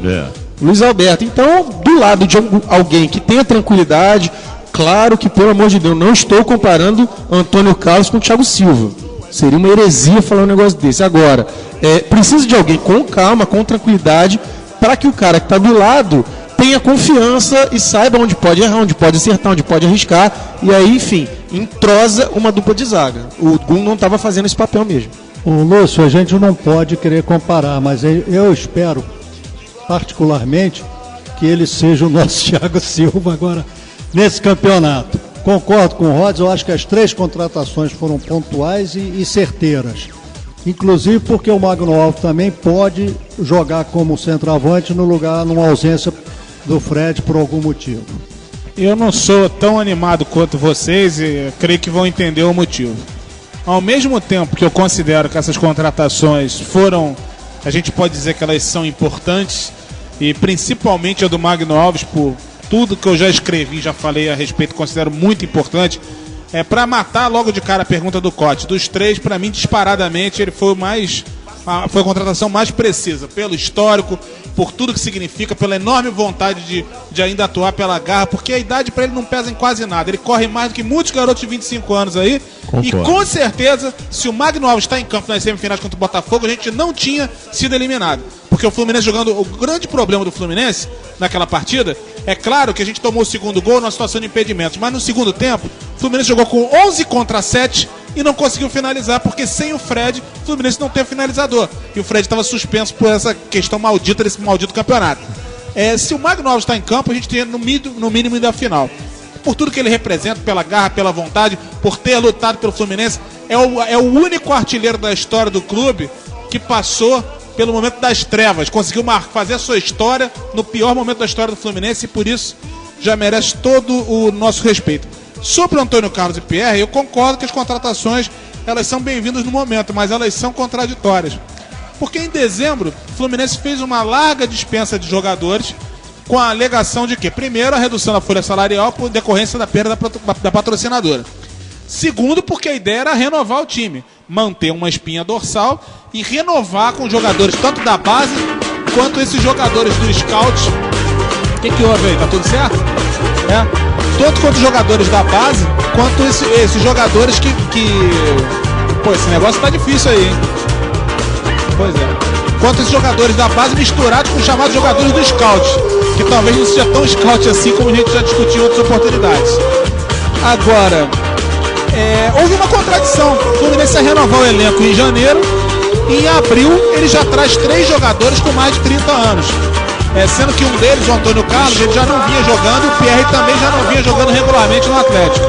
Luiz Alberto. Então, do lado de alguém que tenha tranquilidade, claro que, pelo amor de Deus, não estou comparando Antônio Carlos com o Thiago Silva. Seria uma heresia falar um negócio desse. Agora, precisa de alguém com calma, com tranquilidade, para que o cara que está do lado tenha confiança e saiba onde pode errar, onde pode acertar, onde pode arriscar. E aí, enfim, entrosa uma dupla de zaga. O Gum não estava fazendo esse papel mesmo. Ô Lúcio, a gente não pode querer comparar, mas eu espero, particularmente, que ele seja o nosso Thiago Silva agora nesse campeonato. Concordo com o Rods, eu acho que as 3 contratações foram pontuais e certeiras. Inclusive porque o Magno Alves também pode jogar como centroavante no lugar, numa ausência do Fred por algum motivo. Eu não sou tão animado quanto vocês e creio que vão entender o motivo. Ao mesmo tempo que eu considero que essas contratações foram, a gente pode dizer que elas são importantes, e principalmente a do Magno Alves, por tudo que eu já escrevi, já falei a respeito, considero muito importante. Para matar logo de cara a pergunta do Cote, dos 3, para mim, disparadamente, ele foi foi a contratação mais precisa, pelo histórico, por tudo que significa, pela enorme vontade de ainda atuar, pela garra, porque a idade para ele não pesa em quase nada. Ele corre mais do que muitos garotos de 25 anos aí. Concordo. E com certeza, se o Magno Alves está em campo nas semifinais contra o Botafogo, a gente não tinha sido eliminado. Porque o Fluminense jogando, o grande problema do Fluminense naquela partida, é claro que a gente tomou o segundo gol numa situação de impedimentos, mas no segundo tempo, o Fluminense jogou com 11 contra 7 e não conseguiu finalizar, porque sem o Fred, o Fluminense não tem finalizador. E o Fred estava suspenso por essa questão maldita desse maldito campeonato. Se o Magno Alves está em campo, a gente tem no mínimo ainda a final. Por tudo que ele representa, pela garra, pela vontade, por ter lutado pelo Fluminense, é o único artilheiro da história do clube que passou pelo momento das trevas, conseguiu fazer a sua história no pior momento da história do Fluminense e por isso já merece todo o nosso respeito. Sobre o Antônio Carlos e Pierre, eu concordo que as contratações elas são bem-vindas no momento, mas elas são contraditórias. Porque em dezembro, o Fluminense fez uma larga dispensa de jogadores com a alegação de que, primeiro, a redução da folha salarial por decorrência da perda da patrocinadora. Segundo, porque a ideia era renovar o time, manter uma espinha dorsal e renovar com jogadores tanto da base quanto esses jogadores do scout. O que houve aí? Tá tudo certo? Tanto quanto jogadores da base, quanto esses jogadores que... Pô, esse negócio tá difícil aí, hein? Pois é. Quanto esses jogadores da base misturados com os chamados jogadores do scout, que talvez não seja tão scout assim como a gente já discutiu em outras oportunidades. Agora, houve uma contradição. O Fluminense ia renovar o elenco em janeiro e em abril ele já traz 3 jogadores com mais de 30 anos. Sendo que um deles, o Antônio Carlos, ele já não vinha jogando e o Pierre também já não vinha jogando regularmente no Atlético.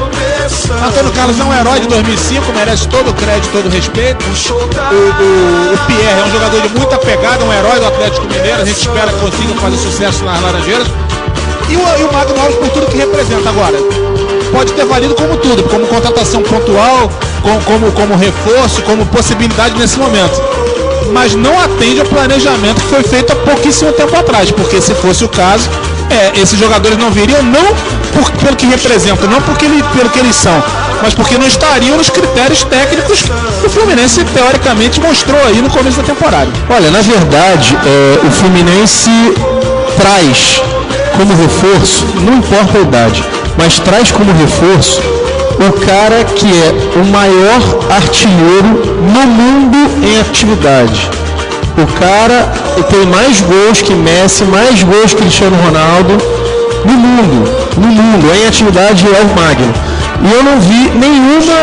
Antônio Carlos é um herói de 2005, merece todo o crédito, todo o respeito. O Pierre é um jogador de muita pegada, um herói do Atlético Mineiro, a gente espera que consiga fazer sucesso nas Laranjeiras. E o Magno Alves por tudo que representa agora. Pode ter valido como tudo, como contratação pontual, como reforço, como possibilidade nesse momento. mas não atende ao planejamento que foi feito há pouquíssimo tempo atrás, porque se fosse o caso, esses jogadores não viriam não pelo que representam, não pelo que eles são, mas porque não estariam nos critérios técnicos que o Fluminense teoricamente mostrou aí no começo da temporada. Olha, na verdade, o Fluminense traz como reforço, não importa a idade, mas traz como reforço o cara que é o maior artilheiro no mundo em atividade. O cara tem mais gols que Messi, mais gols que Cristiano Ronaldo no mundo, em atividade é o Magno. E eu não vi nenhuma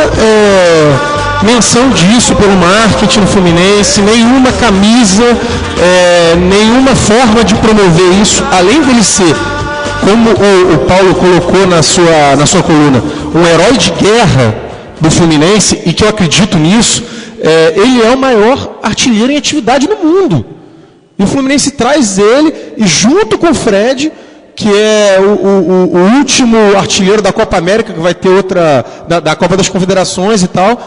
menção disso pelo marketing do Fluminense, nenhuma camisa, nenhuma forma de promover isso, além dele ser, como o Paulo colocou na sua coluna, um herói de guerra do Fluminense, e que eu acredito nisso, ele é o maior artilheiro em atividade no mundo. E o Fluminense traz ele, e junto com o Fred, que é o último artilheiro da Copa América, que vai ter outra, da Copa das Confederações e tal,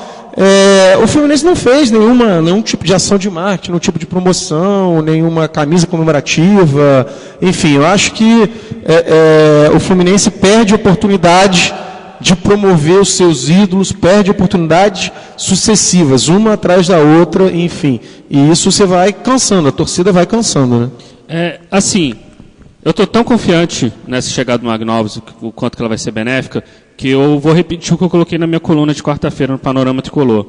o Fluminense não fez nenhum tipo de ação de marketing, nenhum tipo de promoção, nenhuma camisa comemorativa. Enfim, eu acho que o Fluminense perde oportunidades de promover os seus ídolos, perde oportunidades sucessivas, uma atrás da outra, enfim. E isso você vai cansando, a torcida vai cansando, né? Assim, eu estou tão confiante nessa chegada do Magno Alves, o quanto que ela vai ser benéfica, que eu vou repetir o que eu coloquei na minha coluna de quarta-feira no Panorama Tricolor.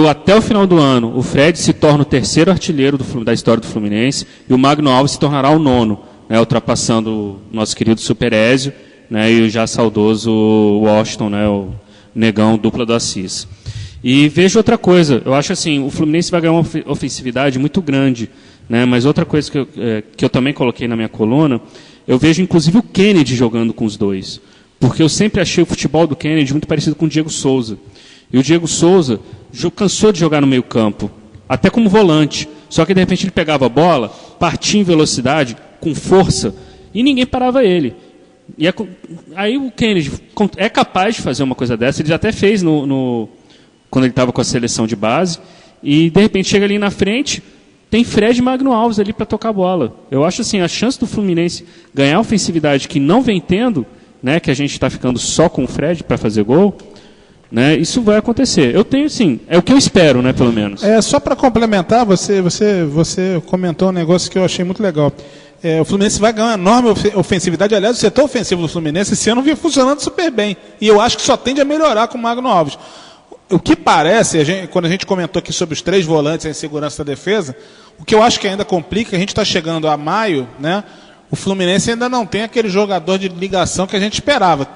Até o final do ano, o Fred se torna o terceiro artilheiro da história do Fluminense e o Magno Alves se tornará o 9º, né, ultrapassando o nosso querido Super Ézio, né, e o já saudoso Washington, né, o negão dupla do Assis. E vejo outra coisa, eu acho assim, o Fluminense vai ganhar uma ofensividade muito grande, né, mas outra coisa que eu também coloquei na minha coluna, eu vejo inclusive o Kennedy jogando com os dois, porque eu sempre achei o futebol do Kennedy muito parecido com o Diego Souza. E o Diego Souza cansou de jogar no meio campo, até como volante, só que de repente ele pegava a bola, partia em velocidade, com força, e ninguém parava ele. E aí o Kennedy é capaz de fazer uma coisa dessa, ele já até fez quando ele estava com a seleção de base, e de repente chega ali na frente, tem Fred e Magno Alves ali para tocar a bola. Eu acho assim, a chance do Fluminense ganhar a ofensividade que não vem tendo, né, que a gente está ficando só com o Fred para fazer gol, né, isso vai acontecer. Eu tenho sim, é o que eu espero, né, pelo menos. Só para complementar, você comentou um negócio que eu achei muito legal. O Fluminense vai ganhar uma enorme ofensividade. Aliás, o setor ofensivo do Fluminense esse ano vinha funcionando super bem. E eu acho que só tende a melhorar com o Magno Alves. O que parece, quando a gente comentou aqui sobre os 3 volantes e a insegurança da defesa, o que eu acho que ainda complica, a gente está chegando a maio, né? O Fluminense ainda não tem aquele jogador de ligação que a gente esperava.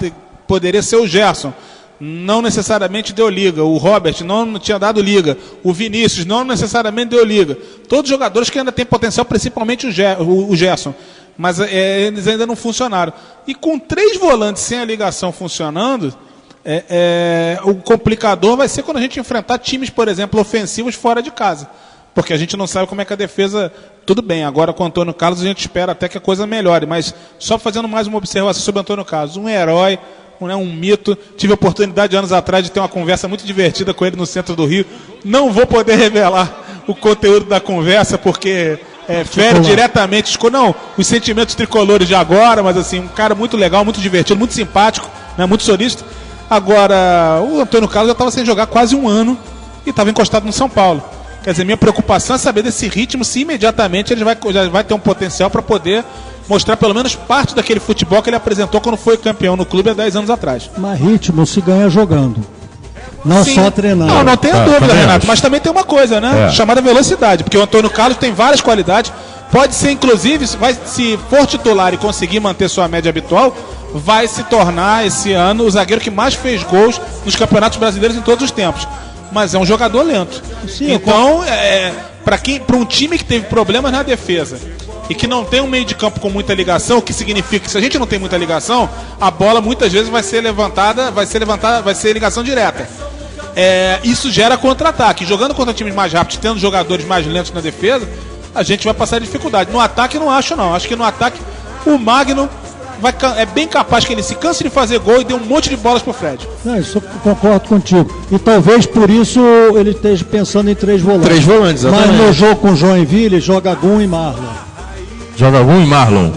Poderia ser o Gerson, não necessariamente deu liga. O Robert não tinha dado liga. O Vinícius não necessariamente deu liga. Todos jogadores que ainda têm potencial, principalmente o Gerson. Mas eles ainda não funcionaram. E com 3 volantes sem a ligação funcionando, o complicador vai ser quando a gente enfrentar times, por exemplo, ofensivos fora de casa. Porque a gente não sabe como é que a defesa... Tudo bem, agora com o Antônio Carlos a gente espera até que a coisa melhore. Mas só fazendo mais uma observação sobre o Antônio Carlos. Um herói, um mito. Tive a oportunidade anos atrás de ter uma conversa muito divertida com ele no centro do Rio. Não vou poder revelar o conteúdo da conversa, porque fere diretamente... Não, os sentimentos tricolores de agora, mas assim, um cara muito legal, muito divertido, muito simpático, né, muito solícito. Agora, o Antônio Carlos já estava sem jogar quase um ano e estava encostado no São Paulo. Quer dizer, minha preocupação é saber desse ritmo, se imediatamente ele já vai ter um potencial para poder mostrar pelo menos parte daquele futebol que ele apresentou quando foi campeão no clube há 10 anos atrás. Mas ritmo se ganha jogando, não Sim. só treinando. Não tenho dúvida, Renato, acho. mas também tem uma coisa, né? Chamada velocidade, porque o Antônio Carlos tem várias qualidades, pode ser inclusive, se for titular e conseguir manter sua média habitual, vai se tornar esse ano o zagueiro que mais fez gols nos campeonatos brasileiros em todos os tempos. Mas é um jogador lento. Sim, então, para um time que teve problemas na defesa e que não tem um meio de campo com muita ligação, o que significa que se a gente não tem muita ligação, a bola muitas vezes vai ser ligação direta. Isso gera contra-ataque. Jogando contra times mais rápidos, tendo jogadores mais lentos na defesa, a gente vai passar dificuldade. No ataque não acho não. Acho que no ataque o Magno é bem capaz que ele se canse de fazer gol e dê um monte de bolas pro Fred. Não, isso eu concordo contigo. E talvez por isso ele esteja pensando em 3 volantes. 3 volantes, exatamente. Mas no jogo com o Joinville, joga Gum e Marlon. Joga Gum e Marlon.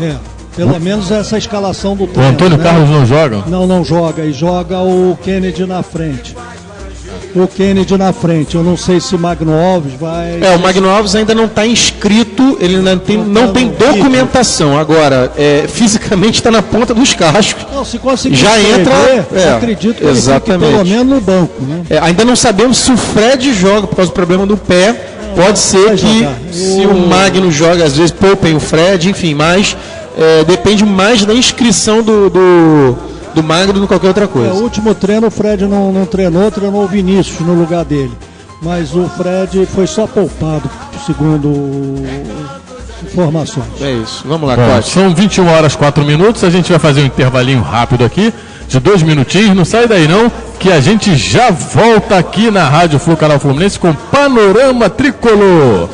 Pelo menos essa é a escalação do O treino. Antônio Carlos não joga? Não joga. E joga o Kennedy na frente. Eu não sei se Magno Alves vai... O Magno Alves ainda não está inscrito, ele não tem documentação. Agora, fisicamente está na ponta dos cascos. Não, se conseguir já entra, acredito que exatamente. ele fique pelo menos no banco, né? Ainda não sabemos se o Fred joga por causa do problema do pé. Pode ser que se o Magno joga, às vezes poupem o Fred, enfim, mas depende mais da inscrição do Magno do que qualquer outra coisa. O último treino o Fred não treinou o Vinícius no lugar dele. Mas o Fred foi só poupado, segundo informações. É isso, vamos lá, Cote. São 21 horas 4 minutos, a gente vai fazer um intervalinho rápido aqui, de 2 minutinhos, não sai daí não, que a gente já volta aqui na Rádio Flu Canal Fluminense com Panorama Tricolor.